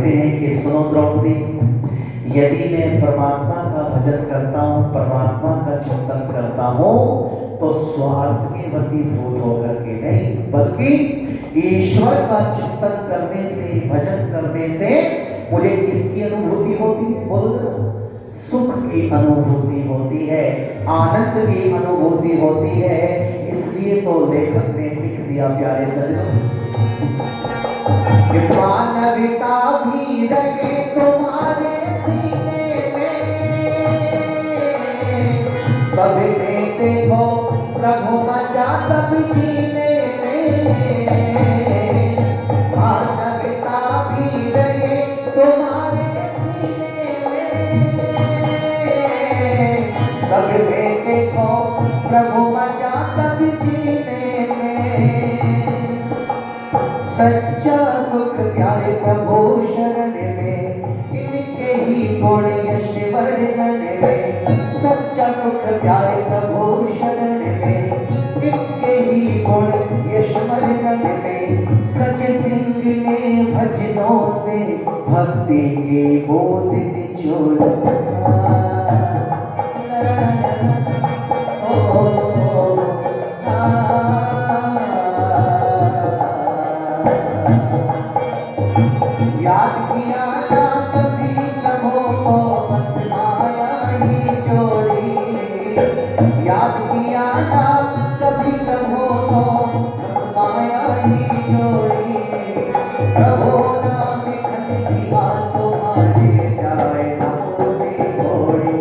कहते हैं कि सुनो द्रौपदी, यदि मैं परमात्मा का भजन करता हूँ, परमात्मा का चिंतन करता हूँ, तो स्वार्थ के वशीभूत होकर के नहीं, बल्कि ईश्वर का चिंतन करने से, भजन करने से मुझे किसकी अनुभूति होती है? बोलो, सुख की अनुभूति होती है, आनंद की अनुभूति होती है। इसलिए तो लेखक ने लिख दिया प्यारे सज्जनों, कि मानवता भी रहे तुम्हारे सीने में, सब में देखो प्रभु मचा तब जीने में। मानवता भी रहे तुम्हारे सीने में, सब में देखो प्रभु मचा तब जीने में। सच्चा सुख प्यारे प्रभु शरण में, इनके ही गुण यश वर्धन में। सच्चा सुख प्यारे प्रभु शरण में, इनके ही गुण यश वर्धन में। गज सिंह ने भजनों से भक्ति के बोध निचोड़, याद किया ना कभी प्रभु को, बस माया ही जोड़ी। याद किया ना कभी प्रभु को, बस माया ही जोड़ी। प्रभु नाम धन सिवा तुम्हारे, जाए ना कोई घोड़ी।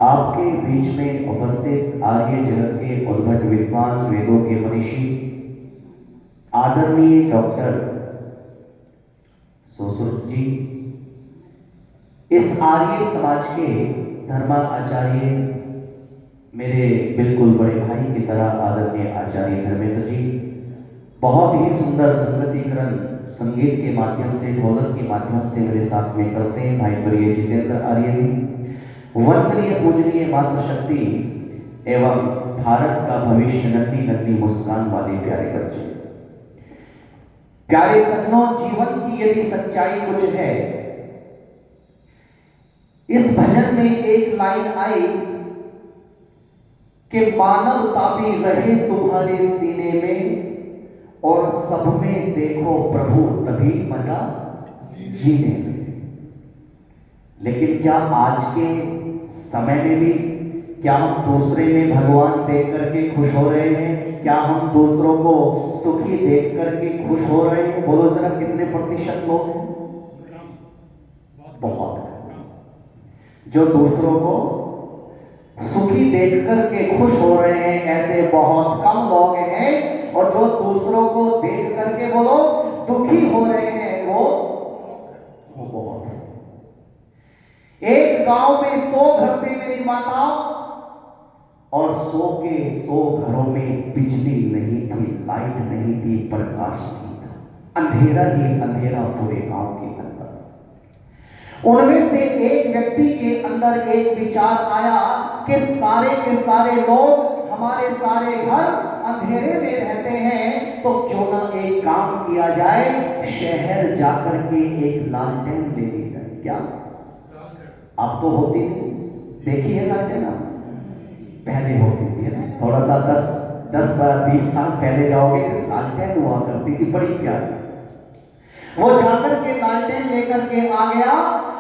आपके बीच में उपस्थित आर्य जगत के उद्भट विद्वान, वेदों के मनीषी, आदरणीय डॉक्टर सुश्रुत जी, इस आर्य समाज के धर्माचार्य, मेरे बिल्कुल बड़े भाई की तरह आदरणीय आचार्य धर्मेंद्र जी, बहुत ही सुंदर संगीतीकरण संगीत के माध्यम से, ढोलक के माध्यम से मेरे साथ में करते हैं भाई प्रिय जितेंद्र आर्य जी। वंदनीय पूजनीय मातृशक्ति एवं भारत का भविष्य, नन्ही नन्ही मुस्कान वाले प्यारे बच्चे, प्यारे सज्जनों, जीवन की यदि सच्चाई कुछ है, इस भजन में एक लाइन आई कि मानवता भी रहे तुम्हारे सीने में, और सब में देखो प्रभु तभी मजा जीने में। लेकिन क्या आज के समय में भी, क्या हम दूसरे में भगवान देख करके खुश हो रहे हैं? क्या हम दूसरों को सुखी देख करके खुश हो रहे हैं? बोलो जरा, कितने प्रतिशत लोग हैं? बहुत। जो दूसरों को सुखी देख करके खुश हो रहे हैं, ऐसे बहुत कम लोग हैं। और जो दूसरों को देख करके बोलो दुखी हो रहे हैं, वो बहुत है। एक गांव में 100 घर थे मेरी माता, और 100 के 100 घरों में बिजली नहीं थी, लाइट नहीं थी, प्रकाश नहीं था, अंधेरा ही अंधेरा पूरे गांव के अंदर। उनमें से एक व्यक्ति के अंदर एक विचार आया कि सारे के सारे लोग, हमारे सारे घर अंधेरे में रहते हैं, तो क्यों ना एक काम किया जाए, शहर जाकर के एक लालटेन ले ली जाए। क्या अब तो होती नहीं, देखी है लालटेन? पहले होती थी ना, थोड़ा सा 10-20 साल पहले जाओगे, लालटेन हुआ करती थी, बड़ी प्यारी। वो जाकर के लालटेन लेकर के आ गया,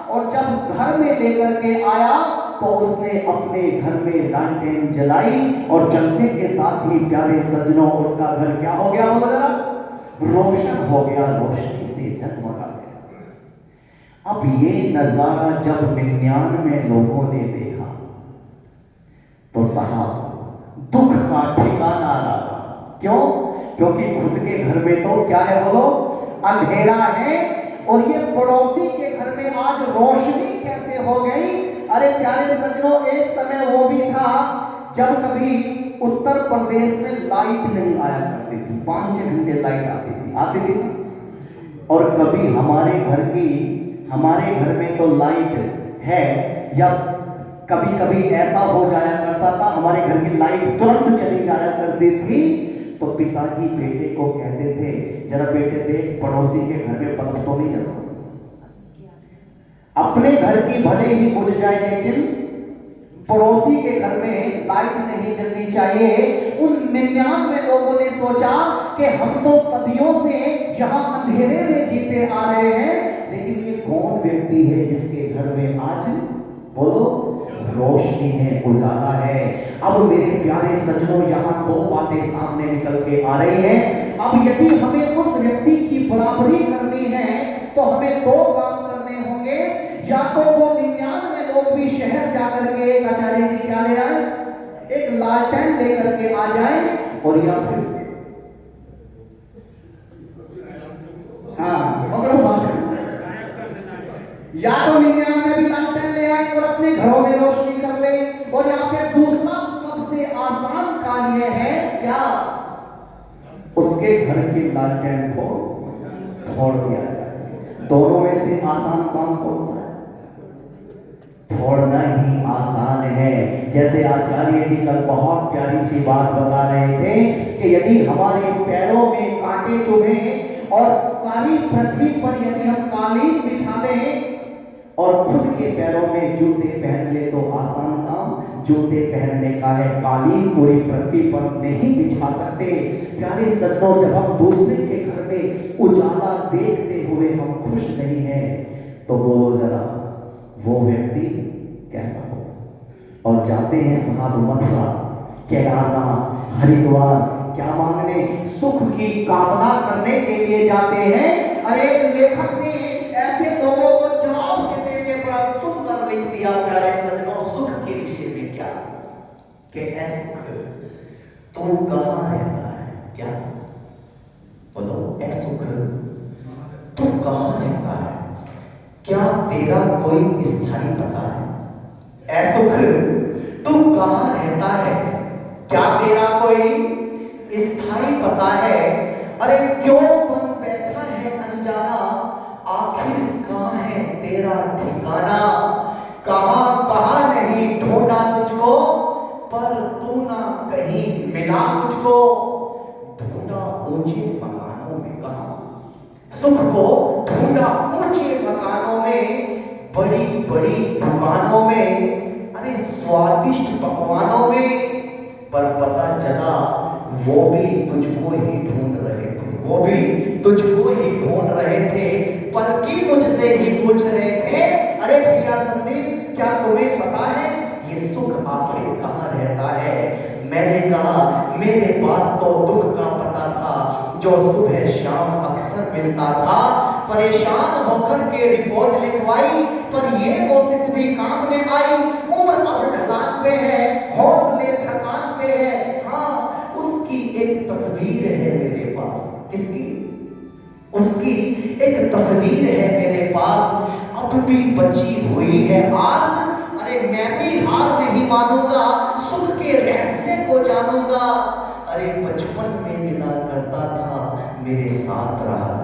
और जब घर में लेकर के आया तो उसने अपने घर में लालटेन जलाई, और जलते के साथ ही प्यारे सज्जनों उसका घर क्या हो गया? बोलो जरा, रोशन हो गया, रोशनी से जगमगा गया। अब ये नजारा जब 99 लोगों ने देखा तो साहब दुख का ठिकाना लगा। क्यों? क्योंकि खुद के घर में तो क्या है बोलो, अंधेरा है, और ये पड़ोसी के घर में आज रोशनी कैसे हो गई। अरे प्यारे सज्जनों, एक समय वो भी था जब कभी उत्तर प्रदेश में लाइट नहीं आया करती थी, 5-6 घंटे लाइट आती थी ना। और कभी हमारे घर में तो लाइट है, या कभी कभी ऐसा हो जाया करता था हमारे घर की लाइट तुरंत चली जाया करती थी, तो पिताजी बेटे को कहते थे, जरा बेटे देख पड़ोसी के घर में बल्ब तो नहीं जल रहा। अपने घर की भले ही बुझ जाए, लेकिन पड़ोसी के घर में लाइट नहीं जलनी चाहिए। उन 99 लोगों ने सोचा कि हम तो सदियों से यहां अंधेरे में जीते आ रहे हैं, लेकिन ये कौन व्यक्ति है जिसके घर में आज बोलो रोशनी है, उजाला है। अब मेरे प्यारे सज्जनों, यहाँ 2 बातें सामने निकल के आ रही हैं। अब यदि हमें उस व्यक्ति की बराबरी करनी है तो हमें 2 काम करने होंगे। या तो वो 99 लोग भी शहर जाकर के एक आचार्य जी क्या ले आए, एक लालटेन लेकर के आ जाए, और या फिर या तो 99 भी लालटेन ले आए और अपने घरों में रोशनी कर ले, और या फिर दूसरा सबसे आसान कार्य है क्या, उसके घर की लालटेन को फोड़ दिया जाए। दोनों में से आसान काम कौन सा है? फोड़ना ही आसान है। जैसे आचार्य जी कल बहुत प्यारी सी बात बता रहे थे कि यदि हमारे पैरों में कांटे चुभे और सारी पृथ्वी पर यदि हम कालीन बिछा दें और खुद के पैरों में जूते पहन ले तो आसान काम जूते पहनने का है, कालीन पूरी पृथ्वी पर नहीं बिछा सकते। प्यारे सज्जनों, जब हम दूसरे के घर में उजाला देखते हुए हम खुश नहीं हैं, तो वो जरा वो व्यक्ति कैसा हो। और जाते हैं साहब मथुरा, केदारनाथ, हरिद्वार, क्या मांगने, सुख की कामना करने के लिए जाते हैं। अरे एक लेखक ने ऐसे लोगों को जवाब देने में बड़ा सुंदर लिख दिया प्यारे सज्जनों, सुख के विषय में क्या कि ऐ सुख तू कहां रहता है, क्या बोलो, ऐ सुख तू कहां रहता है, क्या तेरा कोई स्थायी पता है। ऐ सुख तू कहां रहता है, क्या तेरा कोई स्थायी पता है। अरे क्यों बन बैठा है अनजाना, आखिर कहां है तेरा ठिकाना। कहां कहां नहीं ढूंढा तुझको, पर तू ना कहीं मिला मुझको। ढूंढा ऊंचे मकानों में, कहा सुख को ढूंढा ऊंचे मकानों में, बड़ी बड़ी दुकानों में, अरे स्वादिष्ट पकवानों में, पर पता चला वो भी तुझको ही ढूंढ रहे थे, वो भी तुझको ही ढूंढ रहे थे। बल्कि मुझसे ही पूछ रहे थे, अरे भैया संदीप, क्या तुम्हें पता है ये सुख आखिर कहां रहता है। मैंने कहा मेरे पास तो दुख का पता था, जो सुबह शाम अक्सर मिलता था। परेशान होकर के रिपोर्ट लिखवाई, पर ये कोशिश भी काम में आई। उम्र अब ढलान पे है, हौसले थकान पे है। हाँ, उसकी एक तस्वीर है मेरे पास। किसकी? उसकी एक तस्वीर है मेरे पास, अब भी बची हुई है आस। अरे मैं भी हार नहीं मानूंगा, सुख के रहस्य को जानूंगा। अरे बचपन में मिला करता था, मेरे साथ रहा